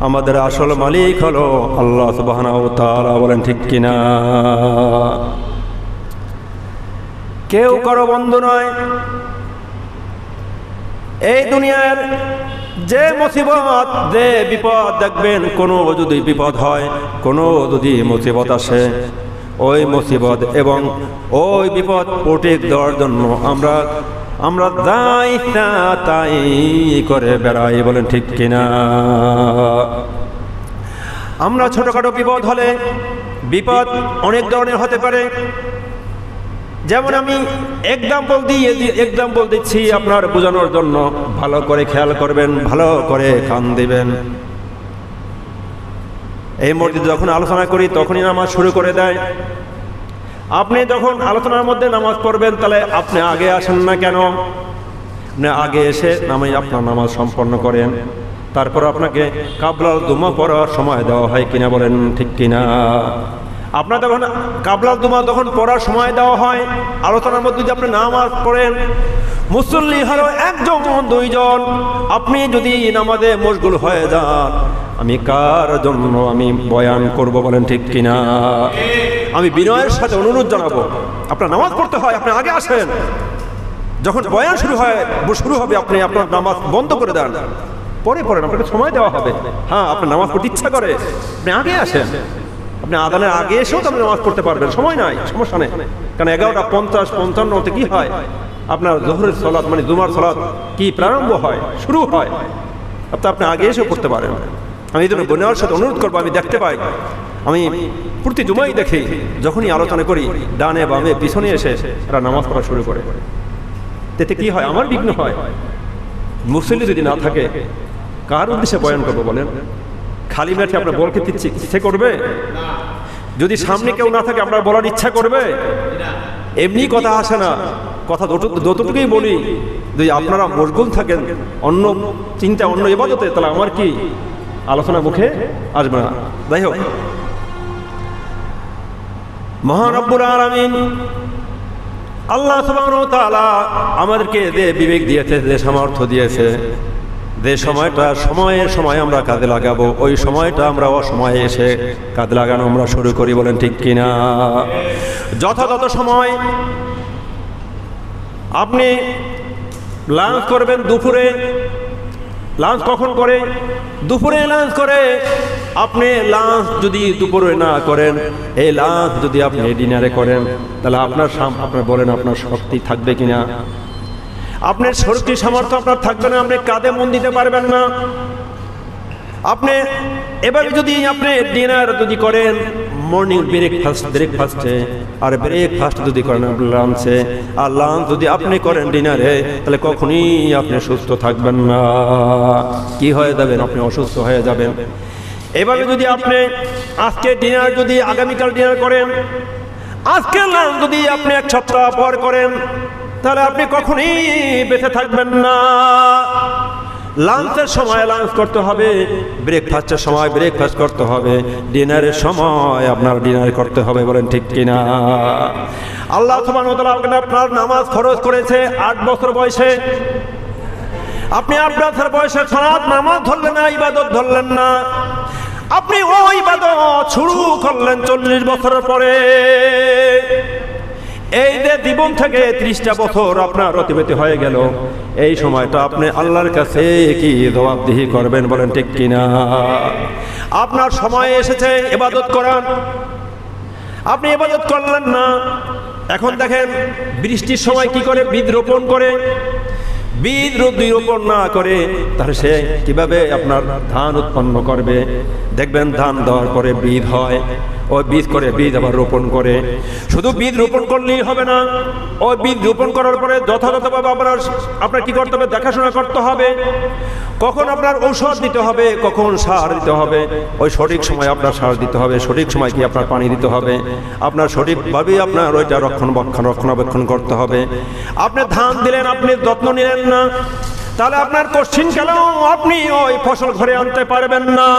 আমাদের আসল মালিক হলো আল্লাহ সুবহানাহু ওয়া তাআলা। বলেন ঠিক কিনা? কেউ কারো বন্ধু নয়। এই দুনিয়ার যে মুসিবত, যে বিপদ দেখবেন, কোনো যদি বিপদ হয়, কোনো যদি মুসিবত আসে, ওই মুসিবত এবং ওই বিপদ প্রটেক্ট দেওয়ার জন্য আমরা যাই না তাই করে বেড়াই। বলেন ঠিক কিনা? আমরা ছোটখাটো বিপদ হলে, বিপদ অনেক ধরনের হতে পারে। যেমন আমি এক্সাম্পল দিচ্ছি আপনার বোঝানোর জন্য, ভালো করে খেয়াল করবেন, ভালো করে কান দিবেন। এই মসজিদে যখন আলোচনা করি তখনই নামাজ শুরু করে দেয়। আপনি যখন আলোচনার মধ্যে নামাজ পড়বেন, তাহলে আপনি আগে আসেন না কেন? আপনি আগে এসে আপনার নামাজ সম্পন্ন করেন, তারপর আপনাকে কাবলাল দুমা পড়ার সময় দেওয়া হয় কিনা? বলেন ঠিক কিনা? আপনার যখন কাবলাল দুমা তখন পড়ার সময় দেওয়া হয়, আলোচনার মধ্যে যদি আপনি নামাজ পড়েন, মুসল্লি হলো একজন দুইজন, আপনি যদি নামাজে মশগুল হয়ে যান, আমি কার জন্য আমি বয়ান করব? বলেন ঠিক কিনা? আমি বিনয়ের সাথে অনুরোধ জানাবো, আপনার নামাজ পড়তে হয়, আপনি আগে আসেন। যখন বয়ান শুরু হবে, আপনি আপনার নামাজ বন্ধ করে দেন, পরে পড়েন, আপনাকে সময় দেওয়া হবে। হ্যাঁ, আপনার নামাজ পড়তে ইচ্ছা করে, আপনি আগে আসেন। আপনি আদানের আগে এসেও তো আপনি নামাজ পড়তে পারবেন, সময় নাই, সমস্যা নেই। কারণ 11:50-55 কি হয়, আপনার জোহরের সালাত মানে জুমার সালাত কি প্রারম্ভ হয়, শুরু হয়, আপনি আগে এসেও পড়তে পারেন। আমি এই জন্য বোনের সাথে অনুরোধ করবো, আমি দেখতে পাই, আমি প্রতি জুমাই দেখি, যখনই আলোচনা করি ডানে বামে পিছনে এসে এরা নামাজ পড়া শুরু করে। এতে কি হয়? আমার বিঘ্ন হয়। মুসল্লি যদি না থাকে, কার উদ্দেশ্যে বয়ান করবো বলেন? খালি মাঠে আপনার বলকে ইচ্ছে করবে? যদি সামনে কেউ না থাকে আপনার বলার ইচ্ছা করবে? এমনি কথা আসে না, কথা যতটুকুই বলি, যদি আপনারা মশগুল থাকেন অন্য চিন্তা, অন্য ইবাদতে, তাহলে আমার কি আলোচনা মুখে আসবে না। যাই হোক, মহান রব্বুল আলামিন আল্লাহ সুবহানাহু ওয়া তাআলা আমাদেরকে যে বিবেক দিয়েছে, যে সামর্থ্য দিয়েছে, যে সময়ে আমরা কাজে লাগাবো, ওই সময়টা আমরা অসময়ে এসে কাজে লাগানো আমরা শুরু করি। বলেন ঠিক কিনা? যথাযথ সময় আপনি লাঞ্চ করবেন দুপুরে। লাঞ্চ কখন করে? দুপুরে লাঞ্চ করে। আপনি লাঞ্চ যদি দুপুরে না করেন, এই লাঞ্চ যদি আপনি ডিনারে করেন, তাহলে আপনার বলেন আপনার শক্তি থাকবে কিনা? আপনার শক্তি সামর্থ্য আপনার থাকবে না, আপনি কাঁধে মন দিতে পারবেন না। আপনি এভাবে যদি আপনি ডিনার যদি করেন মর্নিং ব্রেকফাস্টে, আর ব্রেকফাস্ট যদি করেন লাঞ্চে, আর লাঞ্চ যদি আপনি করেন ডিনারে, তাহলে কখনই আপনি সুস্থ থাকবেন না। কি হয়ে যাবেন? আপনি অসুস্থ হয়ে যাবেন। এভাবে যদি আপনি আজকে ডিনার যদি আগামীকাল ডিনার করেন, আজকে লাঞ্চ যদি আপনি এক সপ্তাহ পর করেন, তাহলে আপনি কখনই বেঁচে থাকবেন না। লাঞ্চের সময় লাঞ্চ করতে হবে, ব্রেকফাস্টের সময় ব্রেকফাস্ট করতে হবে, ডিনারের সময় আপনার ডিনার করতে হবে। বলেন ঠিক কিনা? আল্লাহ সুবহানাহু ওয়া তাআলা আপনার নামাজ ফরজ করেছে 8 বছর বয়সে। আপনি 8 বছর বয়সে সালাত নামাজ ধরলেন না, ইবাদত ধরলেন না, আপনি ওই ইবাদত শুরু করলেন 40 বছরের পরে। এই যে জীবন থেকে 30টা বছর আপনার অতিবাহিত হয়ে গেল, এই সময়টা আপনি আল্লাহর কাছে কি জবাবদিহি করবেন? বলেন ঠিক কিনা? আপনার সময় এসেছে ইবাদত করার, আপনি ইবাদত করলেন না। এখন দেখেন বৃষ্টির সময় কি করে? বীজ রোপণ করে। বীজ রোপণ না করে তাহলে সে কিভাবে আপনার ধান উৎপন্ন করবে? দেখবেন ধান দেওয়ার পরে বীজ হয়, ওই বীজ করে বীজ আবার রোপণ করে। শুধু বীজ রোপণ করলেই হবে না, ওই বীজ রোপণ করার পরে যথাযথভাবে আপনার কি করতে হবে? দেখাশোনা করতে হবে। কখন আপনার ঔষধ দিতে হবে, কখন সার দিতে হবে, ওই সঠিক সময় আপনার সার দিতে হবে, সঠিক সময় কি আপনার পানি দিতে হবে, আপনার সঠিকভাবে আপনার ওইটা রক্ষণাবেক্ষণ করতে হবে। আপনি ধান দিলেন, আপনি যত্ন নিলেন না, তাহলে আপনার কঠিন কালেও আপনি ওই ফসল ঘরে আনতে পারবেন না।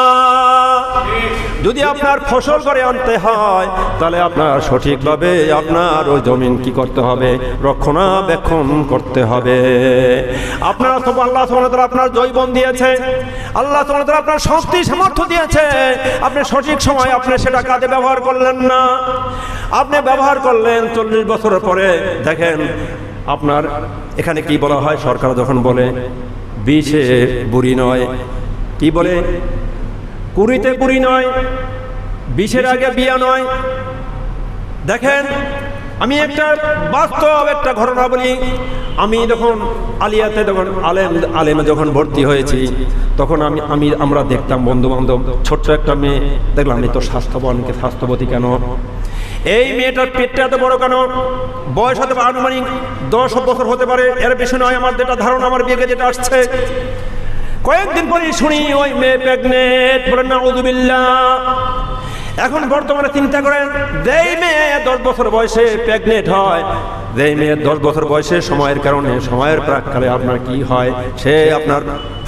যদি আপনার ফসল ঘরে আনতে হয় তাহলে আপনার সঠিকভাবে আপনার ওই জমিন কি করতে হবে, রক্ষণাবেক্ষণ করতে হবে। আপনারা তো আল্লাহ সুবহানাহু ওয়া তাআলা আপনার জৈবন দিয়েছে, আল্লাহ সুবহানাহু ওয়া তাআলা আপনার শক্তি সামর্থ্য দিয়েছে, আপনি সঠিক সময় আপনি সেটা কাজে ব্যবহার করলেন না। আপনি ব্যবহার করলেন 40 বছর পরে দেখেন আপনার এখানে কি বলা হয়, সরকার যখন বলে 20-এ বুড়ি নয়, কি বলে 20-তে বুড়ি নয়, 20-এর আগে বিয়া নয়। দেখেন আমি একটা বাস্তব একটা ঘটনা বলি। আমি যখন আলিয়াতে যখন আলেমে যখন ভর্তি হয়েছি তখন আমরা দেখতাম বন্ধু বান্ধব, ছোট্ট একটা মেয়ে দেখলাম এই তো স্বাস্থ্যবতী কেন, এই মেয়েটার পেটটা এত বড় কেন, বয়স হতে পারে আনুমানিক 10 বছর হতে পারে, এর বেশি নয় আমার যেটা ধারণা, আমার বিয়েকে যেটা আসছে। কয়েকদিন পরে শুনি ওই মেয়ে প্রেগনেন্ট, বলেন নাউযুবিল্লাহ। এখন বর্তমানে চিন্তা করেন, যেই মেয়ে 10 বছর বয়সে প্রেগনেন্ট হয়, যেই মেয়ে 10 বছর বয়সে সময়ের কারণে সময়ের প্রাককালে আপনার কি হয়,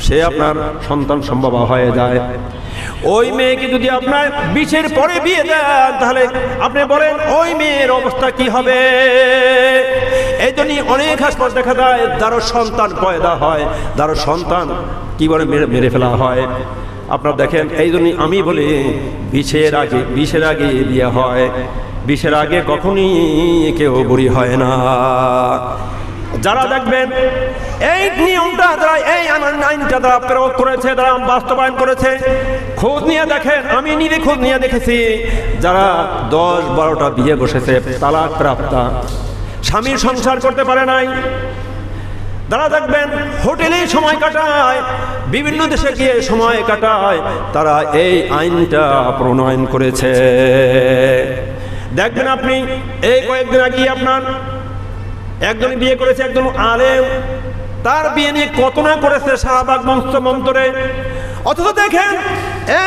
সে আপনার সন্তান সম্ভব হয়ে যায়। ওই মেয়েকে যদি আপনার 20-এর পরে বিয়ে দেন তাহলে আপনি বলেন ওই মেয়ের অবস্থা কি হবে। এই জন্যই অনেক হাসপাতাল দেখা যায় যারা সন্তান পয়দা হয়, যারা সন্তান কি বলে মেরে ফেলা হয়। আপনার দেখেন এই জন্যই আমি বলি 20-এর আগে বিয়ে হয়, 20-এর আগে কখনই কেউ বুড়ি হয় না। যারা দেখবেন এই নিয়মটা, যারা এই আইনটা যারা প্রয়োগ করেছে, যারা বাস্তবায়ন করেছে, খোঁজ নিয়ে দেখেন, আমি নিজে খোঁজ নিয়ে দেখেছি, যারা 10-12টা বিয়ে বসেছে, তালাক প্রাপ্তা, স্বামীর সংসার করতে পারে নাই, যারা দেখবেন হোটেলেই সময় কাটায়, বিভিন্ন দেশে গিয়ে সময় কাটায়, তারা এই আইনটা প্রণয়ন করেছে। দেখবেন আপনি এই কয়েকদিন আগে আপনার একজন বিয়ে করেছে, একজন আলেম, তার বিয়ে নিয়ে কত না করেছে শাহবাগ মন্তরে। অথচ দেখেন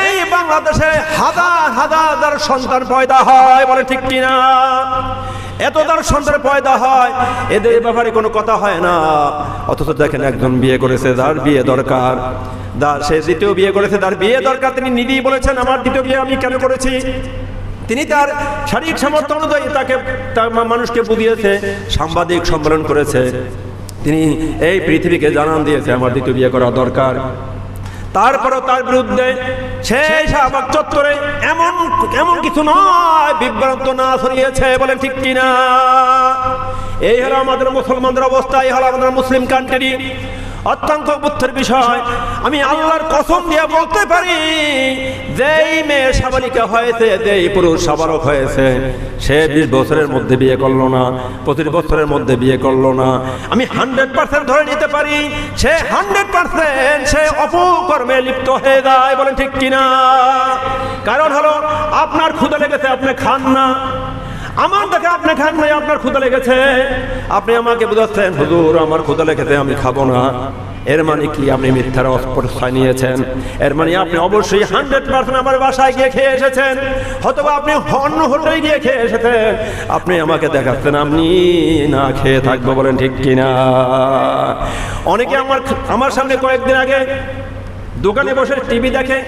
এই বাংলাদেশে হাজার সন্তান পয়দা হয়, বলে ঠিক কিনা? এত তার সন্তান পয়দা হয়, এদের ব্যাপারে কোনো কথা হয় না। অথচ দেখেন একজন বিয়ে করেছে, যার বিয়ে দরকার, সে দ্বিতীয় বিয়ে করেছে, তার বিয়ে দরকার, তিনি নিজেই বলেছেন আমার দ্বিতীয় বিয়ে আমি কেন করেছি। তিনি তার শারীরিক সামর্থ্য অনুযায়ী তাকে মানুষকে বুঝিয়েছে, সাংবাদিক সম্মেলন করেছে, তিনি এই পৃথিবীকে জানান দিয়েছে আমার দ্বিতীয় বিয়ে করা দরকার। তারপরও তার বিরুদ্ধে সেই শাহবাগ চত্বরে এমন কিছু নয় বিভ্রান্ত না ছড়িয়েছে, বলেন ঠিক কিনা? এই হলো আমাদের মুসলমানদের অবস্থা, এই হলো আমাদের মুসলিম কান্ট্রি। অত্যন্ত বুদ্ধের বিষয়। আমি আল্লাহর কসম দিয়ে বলতে পারি, যেই মেয়ে সাবালিকা হয়েছে, যেই পুরুষ সাবালক হয়েছে, সে 20 বছরের মধ্যে বিয়ে করলো না, 25 বছরের মধ্যে বিয়ে করলো না, আমি 100% ধরে নিতে পারি সে 100% সে অপকর্মে লিপ্ত হয়ে যায়, বলেন ঠিক কিনা? কারণ হলো আপনার ক্ষুধা লেগেছে, আপনি খান না, আমার দেখে আপনি খান নাই, আপনার ক্ষুধা লেগেছে, আপনি আমাকে বুঝাচ্ছেন হুজুর আমার ক্ষুধা লেগেছে আমি খাবো না। এর মানে কি? আপনি মিথ্যার অস্পর্শায় নিয়েছেন। এর মানে আপনি অবশ্যই 100% আমার বাসায় গিয়ে খেয়ে এসেছেন, অথবা আপনি অন্য হোটেলে গিয়ে খেয়ে এসেছেন। আপনি আমাকে দেখাচ্ছেন আপনি না খেয়ে থাকবো, বলেন ঠিক কিনা? অনেকে আমার সামনে কয়েকদিন আগে দোকানে বসে টিভি দেখে,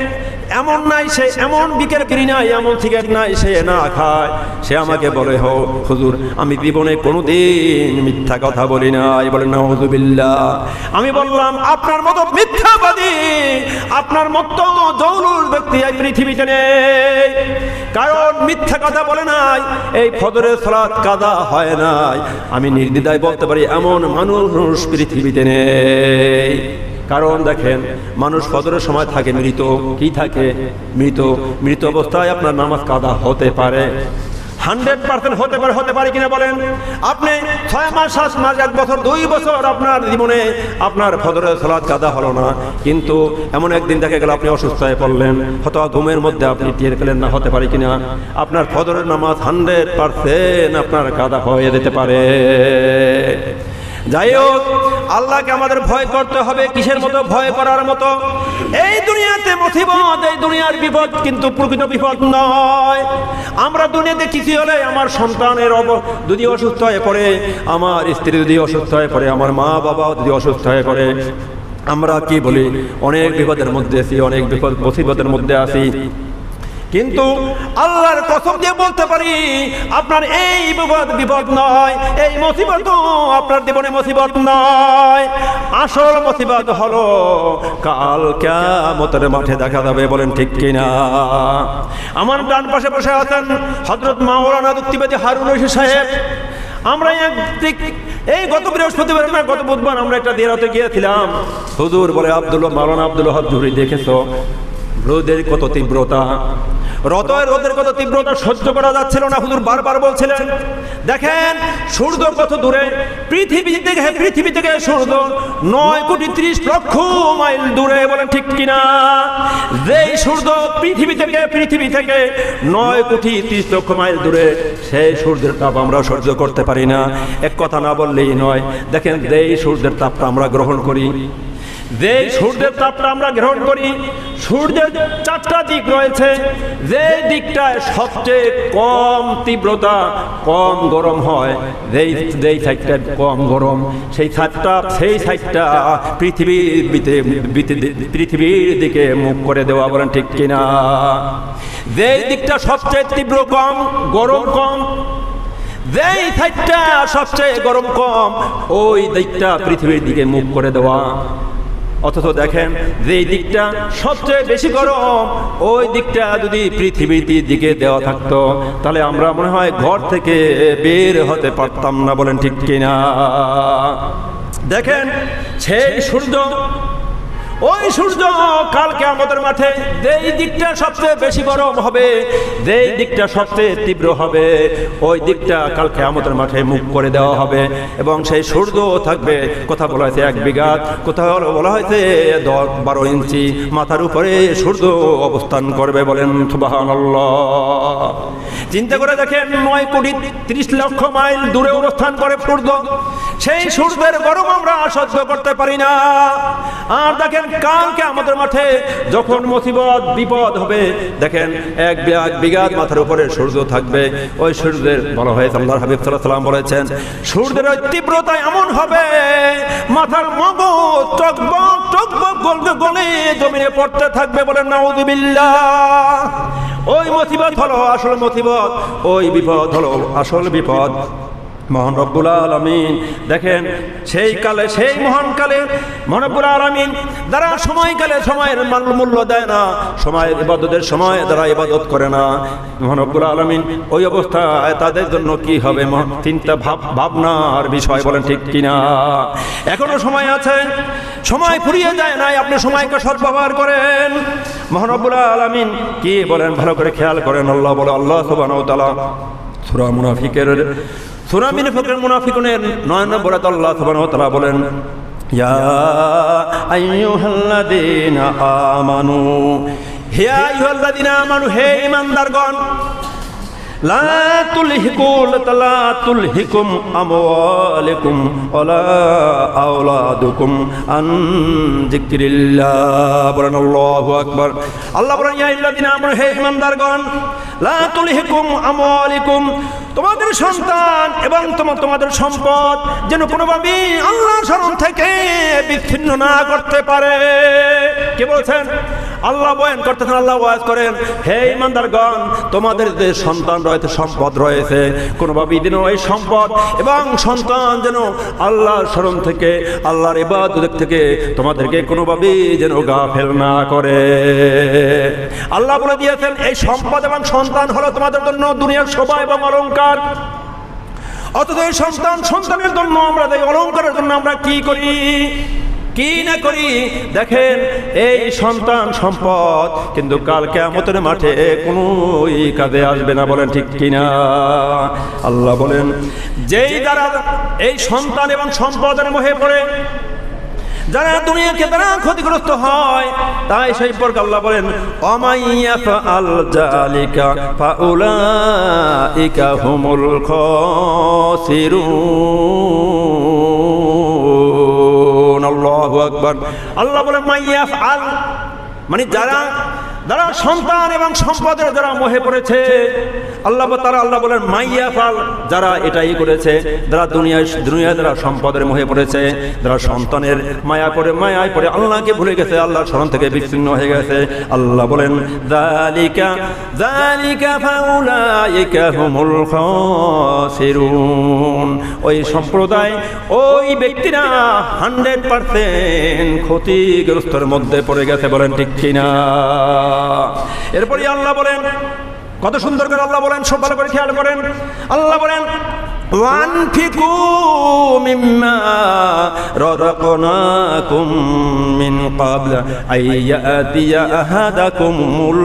এমন নাই সে এমন বিকেল বিড়ি নাই, এমন সিগারেট নাই সে না খায়। সে আমাকে বলে হুজুর আমি জীবনে কোনোদিন মিথ্যা কথা বলি নাই, বলেন নাউযুবিল্লাহ। আমি বললাম আপনার মতো মিথ্যাবাদী, আপনার মতো জৌলুস ব্যক্তি এই পৃথিবীতে নেই। কারণ মিথ্যা কথা বলে নাই, এই ফজরের সালাত কাজা হয় নাই, আমি নির্দ্বিধায় বলতে পারি এমন মানুষ পৃথিবীতে নেই। কারণ দেখেন মানুষ ফজরের সময় থাকে মৃত, কি থাকে? মৃত অবস্থায় আপনার নামাজ কাদা হতে পারে, 100% হতে পারে কিনা বলেন? আপনি 6 মাস 7 মাস 1 বছর 2 বছর আপনার জীবনে আপনার ফজরের সালাত কাদা হলো না, কিন্তু এমন একদিন দেখা গেল আপনি অসুস্থ হয়ে পড়লেন, হয়তো ঘুমের মধ্যে আপনি টের পেলেন না, হতে পারে কিনা আপনার ফজরের নামাজ 100% আপনার কাদা হয়ে যেতে পারে। যাই হোক, আল্লাহকে আমাদের ভয় করতে হবে। কিসের মতো? ভয় করার মতো। এই দুনিয়াতে মুসিবত, এই দুনিয়ার বিপদ কিন্তু প্রকৃত বিপদ নয়। আমরা দুনিয়াতে কিছু হলে আমার সন্তানের যদি অসুস্থ হয়ে পড়ে, আমার স্ত্রী যদি অসুস্থ হয়ে পড়ে, আমার মা বাবা যদি অসুস্থ হয়ে পড়ে, আমরা কি বলি, অনেক বিপদের মধ্যে আছি, অনেক মুসিবতের মধ্যে আছি, কিন্তু আল্লাহর কসম দিয়ে বলতে পারি আপনার এই বিপদ নয়, এই মুসিবত আপনার জীবনে মুসিবত নয়। আসল মুসিবত হলো কাল কিয়ামতের মাঠে দেখা যাবে। বলেন ঠিক কিনা? আমার ডান পাশে বসে আছেন হযরত মাওলানা যুক্তিবাদী হারুন রশিদ সাহেব। আমরা এই গত বৃহস্পতিবার গত বুধবার আমরা একটা দিয়ারতে গিয়েছিলাম। হুজুর বলে মাওলানা আব্দুল ওয়াহাব জুহরি, দেখেছো রোদের কত তীব্রতা, রোদের কত তীব্রতা সহ্য করা যাচ্ছিল না। হুজুর বারবার বলছিলেন, দেখেন সূর্য কত দূরে, পৃথিবী থেকে সূর্য 9,30,00,000 মাইল দূরে। বলেন ঠিক কিনা? যেই সূর্য পৃথিবী থেকে 9,30,00,000 মাইল দূরে, সেই সূর্যের তাপ আমরা সহ্য করতে পারি না। এক কথা না বললেই নয়। দেখেন যেই সূর্যের তাপটা আমরা গ্রহণ করি, সূর্যের 4টা দিক রয়েছে। যে দিকটায় সবচেয়ে কম তীব্রতা, কম গরম হয়, যেই সাইডটা কম গরম, সেই সাইডটা পৃথিবীর দিকে মুখ করে দেওয়া। বলেন ঠিক কিনা? যেই দিকটা সবচেয়ে তীব্র কম, গরম কম, যেই সাইডটা সবচেয়ে গরম কম, ওই দিকটা পৃথিবীর দিকে মুখ করে দেওয়া। অথচ দেখেন যেই দিকটা সবচেয়ে বেশি গরম, ওই দিকটা যদি পৃথিবীর দিকে দেওয়া থাকতো, তাহলে আমরা মনে হয় ঘর থেকে বের হতে পারতাম না। বলেন ঠিক কিনা? দেখেন সেই সূর্য, ওই সূর্য কাল কিয়ামতের মাঠে যেই দিকটা সবচেয়ে বেশি গরম হবে, যেই দিকটা সবচেয়ে তীব্র হবে, ওই দিকটা কাল কিয়ামতের মাঠে মুখ করে দেওয়া হবে। এবং সেই সূর্য থাকবে, কথা বলা হয়েছে 1 বিঘাত, কোথাও বলা হয়েছে 10-12 ইঞ্চি মাথার উপরে সূর্য অবস্থান করবে। বলেন সুবহানাল্লাহ। চিন্তা করে দেখেন 9,30,00,000 মাইল দূরে অবস্থান করে সূর্য। সেই সূর্যের গরম আমরা সহ্য করতে পারি না। আর দেখেন কাল কিয়ামতের মাঠে যখন মুসিবত বিপদ হবে, দেখেন 1 বিঘাত মাথার উপরে সূর্য থাকবে। ওই সূর্যের বলা হয়েছে, আল্লাহর হাবিব সাল্লাল্লাহু আলাইহি ওয়াসাল্লাম বলেছেন, সূর্যের ওই তীব্রতা এমন হবে মাথার মগজ টকবক গলে জমিনে পড়তে থাকবে। বলেন নাউযুবিল্লাহ। ওই মুসিবত হলো আসল মুসিবত, ওই বিপদ হলো আসল বিপদ। মহান রব্বুল আলামিন দেখেন সেই কালে, সেই মহান কালে মহান রব্বুল আলামিন যারা সময়কালে সময়ের মূল্য দেয় না, সময়ের ইবাদতের সময় যারা ইবাদত করে না, মহান রব্বুল আলামিন ওই অবস্থায় তাদের জন্য কি হবে চিন্তা ভাবনার বিষয়। বলেন ঠিক কিনা? এখনো সময় আছে, সময় ফুরিয়ে যায় নাই, আপনি সময়কে সদ্ব্যবহার করেন। মহান রব্বুল আলামিন কি বলেন ভালো করে খেয়াল করেন। আল্লাহ বলে, আল্লাহ সুবহানাহু ওয়া তাআলা সূরা মুনাফিকুনের 9 নম্বর আয়াতে আল্লাহ সুবহানাহু ওয়া তাআলা বলেন, ইয়া আইয়ুহাল্লাযীনা আমানু, হে আইয়ুহাল্লাযীনা আমানু, হে ঈমানদারগণ, লা তুলহিকুম আমওয়ালুকুম ওয়ালা আওলাদুকুম আন যিকরিল্লাহ। বলেন আল্লাহু আকবার। আল্লাহ বলেন, ইয়া আইয়ুহাল্লাযীনা আমানু, হে ঈমানদারগণ, লা তুলহিকুম আমওয়ালুকুম, তোমাদের সন্তান এবং তোমাদের সম্পদ যেন কোনোভাবেই আল্লাহর স্মরণ থেকে বিচ্ছিন্ন না করতে পারে। কে বলছেন? আল্লাহ বয়ান করতেছেন, আল্লাহ ওয়াজ করেন, হে ঈমানদারগণ, তোমাদের যে সন্তান রয়েছে, সম্পদ রয়েছে, কোনোভাবেই যেন এই সম্পদ এবং সন্তান যেন আল্লাহর স্মরণ থেকে, আল্লাহর ইবাদত থেকে তোমাদেরকে কোনোভাবেই যেন গাফেল না করে। আল্লাহ বলে দিয়েছেন, এই সম্পদ এবং সন্তান হলো তোমাদের জন্য দুনিয়ার শোভা এবং অলংকার। অথচ এই সন্তানের জন্য আমরা, এই অলংকারের জন্য আমরা কি করি, কি না করি। দেখেন এই সন্তান সম্পদ কিন্তু কাল কিয়ামতের মাঠে কোনো কাজে আসবে না। বলেন ঠিক কিনা? আল্লাহ বলেন, যেই যারা এই সন্তান এবং সম্পদের মোহে পড়ে, যারা দুনিয়াকে দ্বারা ক্ষতিগ্রস্ত হয়, তাই সেই পরকে আল্লাহ বলেন, অমাইয়াফআল যালিকা ফাউলাইকা হুমুল খাসিরুন। আল্লাহু আকবার। আল্লাহ বলেন মাইয়াফআল, মানে যারা যারা সন্তান এবং সম্পদের যারা মোহে পড়েছে, আল্লাহ বলেন মাইয়া ফাল, যারা এটাই করেছে, যারা দুনিয়ায় যারা সম্পদের মোহে পড়েছে, যারা সন্তানের মায়ায় পড়ে আল্লাহকে ভুলে গেছে, আল্লাহর শরণ থেকে বিচ্ছিন্ন হয়ে গেছে, আল্লাহ বলেন যালিকা ফাউলাইকা হুমুল খাসিরুন, ওই সম্প্রদায় ওই ব্যক্তিরা 100% ক্ষতিগ্রস্তের মধ্যে পড়ে গেছে। বলেন ঠিক কিনা? এরপরে আল্লাহ বলেন, কত সুন্দর করে আল্লাহ বলেন, সব ভালো করে খেয়াল করেন। আল্লাহ বলেন ওয়ানফিকু মিম্মা রাযাকনাকুম মিন ক্বাবল আইয়াতিয়া আহাদাকুমুল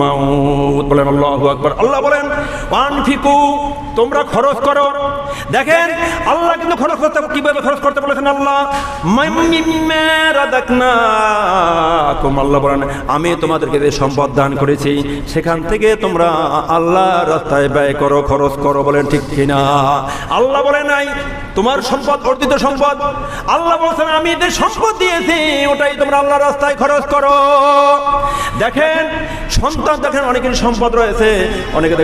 মাউত। বলেন আল্লাহু আকবার। আল্লাহ বলেন ওয়ানফিকু, তোমরা খরচ করো। দেখেন আল্লাহ কিন্তু খরচ করতে, কিভাবে খরচ করতে বলেছেন আল্লাহ, মিম্মা রাযাকনাকুম, আল্লাহ বলেন আমি তোমাদেরকে যে সম্পদ দান করেছি সেখান থেকে তোমরা আল্লাহর রাস্তায় ব্যয় করো, খরচ করো। বলেন ঠিক কিনা? আল্লাহ বলে নাই তোমার সম্পদ অর্জিত সম্পদ, আল্লাহ বলছেন আমি এদের সম্পদ দিয়েছি ওটাই তোমরা আল্লাহর রাস্তায় খরচ করো। দেখেন সন্তান, দেখেন অনেকের সম্পদ রয়েছে, অনেকের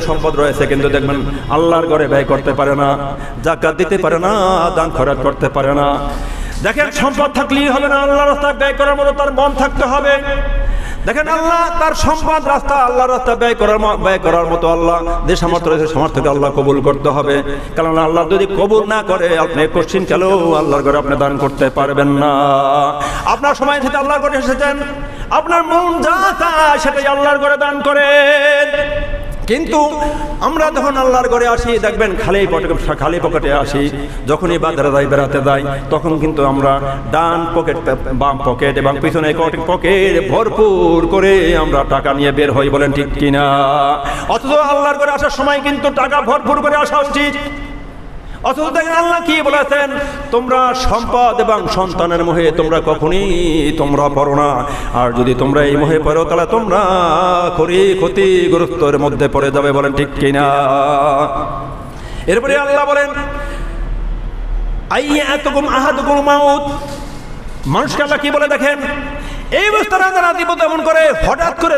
সম্পদ রয়েছে, কিন্তু দেখবেন আল্লাহর ঘরে ব্যয় করতে পারে না, যাকাত দিতে পারে না, দান খয়রাত করতে পারে না। দেখেন সম্পদ থাকলেই হবে না, আল্লাহর রাস্তায় ব্যয় করার মতো তার মন থাকতে হবে। দেখেন আল্লাহ তার সম্পদ রাস্তা, আল্লাহর রাস্তা ব্যয় করার মতো আল্লাহ যে সামর্থ্য রয়েছে, সামর্থ্যকে আল্লাহ কবুল করতে হবে। কারণ আল্লাহ যদি কবুল না করে আপনি কোশ্চিন কালেও আল্লাহর ঘরে আপনি দান করতে পারবেন না। আপনার সময় থেকে আল্লাহর ঘরে এসেছেন, আপনার মন যা চায় সেটাই আল্লাহর ঘরে দান করেন। কিন্তু আমরা যখন আল্লাহর ঘরে আসি দেখবেন খালি পকেটে আসি, যখনই বাজারে যাই, বেড়াতে যাই, তখন কিন্তু আমরা ডান পকেট, বাম পকেট এবং পিছনে পকেট ভরপুর করে আমরা টাকা নিয়ে বের হই। বলেন ঠিক কিনা? অথচ আল্লাহর ঘরে আসার সময় কিন্তু টাকা ভরপুর করে আসা উচিত। অথচ দেখেন আল্লাহ কি বলেছেন, তোমরা সম্পদ এবং সন্তানের মোহে তোমরা কখনই তোমরা পড়ো না, আর যদি তোমরা এই মোহে পড়ো তাহলে তোমরা ক্ষতিগ্রস্তের মধ্যে পড়ে যাবে। বলেন ঠিক কিনা? এরপরে আল্লাহ বলেন আইয়াতুকুম আহাদুকুল মাউত, মানুষকে আল্লাহ কি বলে দেখেন, এই অবস্থাটা তারা বিপদ এমন করে, হঠাৎ করে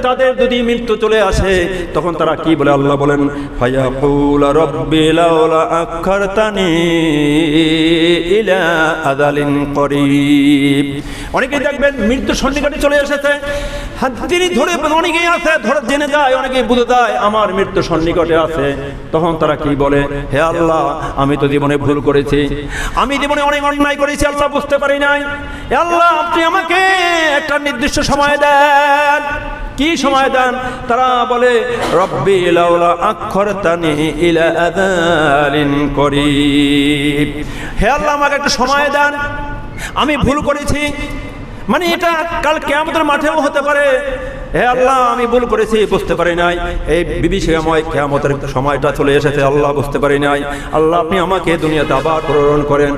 তাদের যদি মৃত্যু চলে আসে তখন তারা কি বলে? আল্লাহ বলেন ফায়াকুল রাব্বি লাউলা আখারতানি ইলা আযালিন করিব। অনেকেই দেখবেন মৃত্যু সন্নিকটে চলে এসেছে, তিনি ধরে অনেকেই আছে, ধরে জেনে যায়, অনেকেই বুঝে যায় আমার মৃত্যু সন্নিকটে আছে। তখন তারা কি বলে? হে আল্লাহ আমি তো জীবনে ভুল করেছি, আমি জীবনে অনেক অন্যায় করেছি, আল্লাহ বুঝতে পারি নাই, হে আল্লাহ আপনি আমাকে একটা নির্দিষ্ট সময় দেন। কি সময় দেন? তারা বলে রব্বি লাউলা আখারতানি ইলা আযালিন করিব, হে আল্লাহ আমাকে একটা সময় দেন, আমি ভুল করেছি, মানে এটা কাল কিয়ামতের মাঠেও হতে পারে। হে আল্লাহ আমি ভুল করেছি, বুঝতে পারি নাই, এই বিভীষিকাময় কিয়ামতের সময়টা চলে এসেছে, আল্লাহ বুঝতে পারি নাই, আল্লাহ আপনি আমাকে দুনিয়াতে আবার প্রেরণ করেন,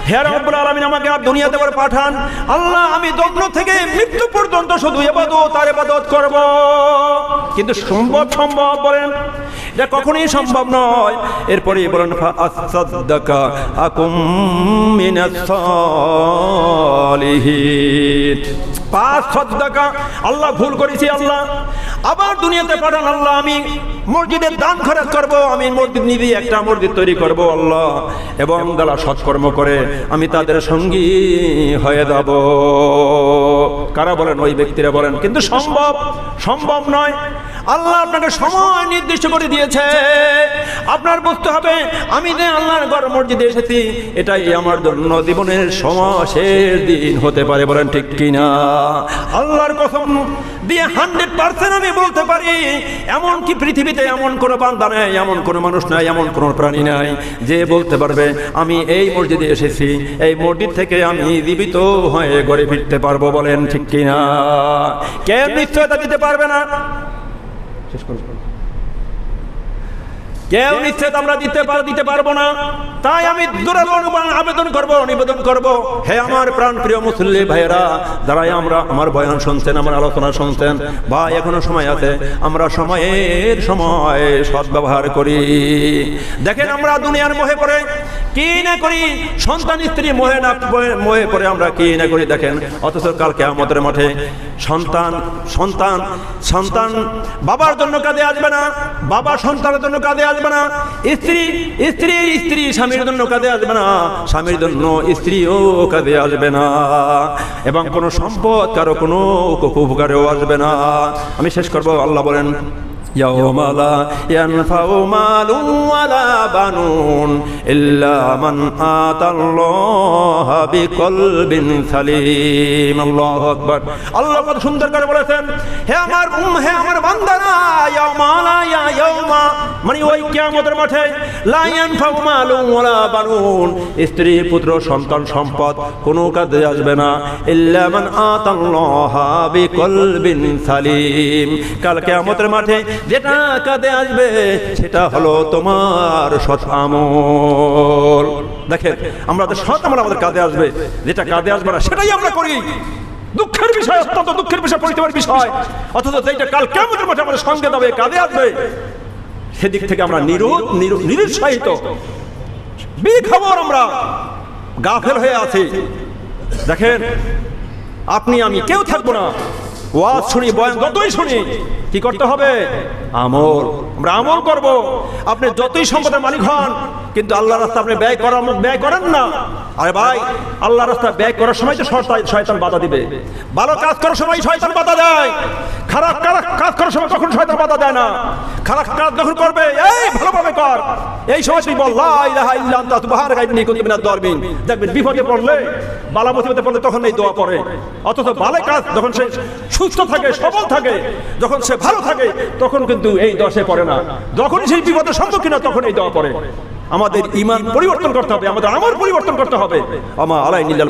হে রব্বুল আলামিন আমাকে আর দুনিয়াতে আবার পাঠান। আল্লাহ আমি জন্ম থেকে মৃত্যু পর্যন্ত শুধু ইবাদত করব। কিন্তু সম্ভব বলেন? এটা কখনোই সম্ভব নয়। এরপরে বলেন ফাআসাদদাকা আকুম মিনাস সালিহিন, পাঁচ সাদদাকা, আল্লাহ ভুল করেছি, আল্লাহ আবার দুনিয়াতে পাঠান, আল্লাহ আমি মসজিদের দান খরচ করব, আমি মসজিদ নিবি একটা মসজিদ তৈরি করব আল্লাহ, এবং যারা সৎকর্ম করে আমি তাদের সঙ্গী হয়ে যাব। কারা বলেন? ওই ব্যক্তিরা বলেন। কিন্তু সম্ভব নয়। আল্লাহ আপনাকে সময় নির্দিষ্ট করে দিয়েছে, আপনার বুঝতে হবে আমি যে আল্লাহর ঘর মসজিদে এসেছি এটাই আমার জন্য জীবনের শেষ দিন হতে পারে। বলেন ঠিক কিনা? আল্লাহর কসম দিয়ে 100% আমি বলতে পারি, এমন কি পৃথিবীতে এমন কোনো বান্দা নাই, এমন কোনো মানুষ নাই, এমন কোনো প্রাণী নাই যে বলতে পারবে আমি এই মসজিদে এসেছি, এই মসজিদ থেকে আমি জীবিত হয়ে ঘরে ফিরতে পারবো। বলেন ঠিক কিনা? কেউ নিশ্চয়তা দিতে পারবে না। কেউ নিশ্চিত আমরা দিতে পারবো না। তাই আমি নিবেদন করব, হে আমার প্রাণ প্রিয় মুসল্লি ভাইয়েরা, যারা আমার বয়ান শুনছেন, আমার আলোচনা শুনছেন, বা এখনো সময় আছে, আমরা সময় সদ্ব্যবহার করি। দেখেন আমরা দুনিয়ার মোহে পড়ে কি না করি, সন্তান স্ত্রী মোহে পড়ে আমরা কি না করি দেখেন। অথচ কাল কিয়ামতের মাঠে সন্তান বাবার জন্য কাঁদে আসবে না, বাবা সন্তানের জন্য কাঁদে আসবে না, স্ত্রী স্বামীর জন্য কাঁদে আসবে না, স্বামীর জন্য স্ত্রীও কাঁদে আসবে না, এবং কোনো সম্পদ কারো কোনো উপকারেও আসবে না। আমি শেষ করব, আল্লাহ বলেন ইয়াউমা লা ইয়ানফাউ মালুন ওয়ালা বানুন ইল্লা মান আতাল্লাহা বিকলবিন সালিম। আল্লাহু আকবার। আল্লাহ কত সুন্দর করে বলেছেন, হে আমার বান্দারা, ইয়াউমা মানে ওই কিয়ামতের মাঠে, লা ইয়ানফাউ মালুন ওয়ালা বানুন, স্ত্রী পুত্র সন্তান সম্পদ কোনো কাজে আসবে না, ইল্লা মান আতাল্লাহা বিকলবিন সালিম। কাল কিয়ামতের মাঠে যেটা কাঁদে আসবে সেটা হলো তোমার সৎ আমল। দেখেন আমরা সৎ আমল আমাদের কাঁদে আসবে, যেটা কাঁদে আসবে না সেটাই আমরা করি। দুঃখের বিষয়, অত্যন্ত দুঃখের বিষয়, পরিতাপের বিষয়। অথচ যেটা কাল কিয়ামতের মাঠে আমাদের সঙ্গে দেবে, কাঁদে আসবে, সেদিক থেকে আমরা নিরুৎসাহিত, বেখবর, আমরা গাফেল হয়ে আছি। দেখেন আপনি আমি কেউ থাকবো না, ওয়াজ শুনি, বয়ান যতই শুনি, কি করতে হবে? আমল। আমরা আমল করব। আপনি যতই সম্পদের মালিক হন, কিন্তু আল্লাহর রাস্তায় আপনি ব্যয় করেন না। আরে ভাই, আল্লাহর রাস্তায় ব্যয় করার সময় তো শয়তান বাধা দিবে। ভালো কাজ করার সময় শয়তান বাধা দেয়, খারাপ কাজ করার সময় কখন শয়তান বাধা দেয় না। খারাপ কাজ যখন করবে, এই ভালোভাবে কর, এই সময় তুই বল লা ইলাহা ইল্লা আনতা সুবহানাকা ইন্নী কুনতু মিনাজ জালিমিন। দেখবেন বিপদে পড়লে, বালা মুসিবতে পড়লে তখন এই দোয়া পড়ে। অথচ ভালো কাজ যখন সে সুস্থ থাকে, সবল থাকে, যখন সে ভালো থাকে, তখন কিন্তু এই দোয়া সে পড়ে না। যখনই সেই বিপদের সম্মুখীন হয় তখন এই দোয়া পড়ে। আমাদের ঈমান পরিবর্তন করতে হবে, আমাদের আমল পরিবর্তন করতে হবে। আমা আলাইহিল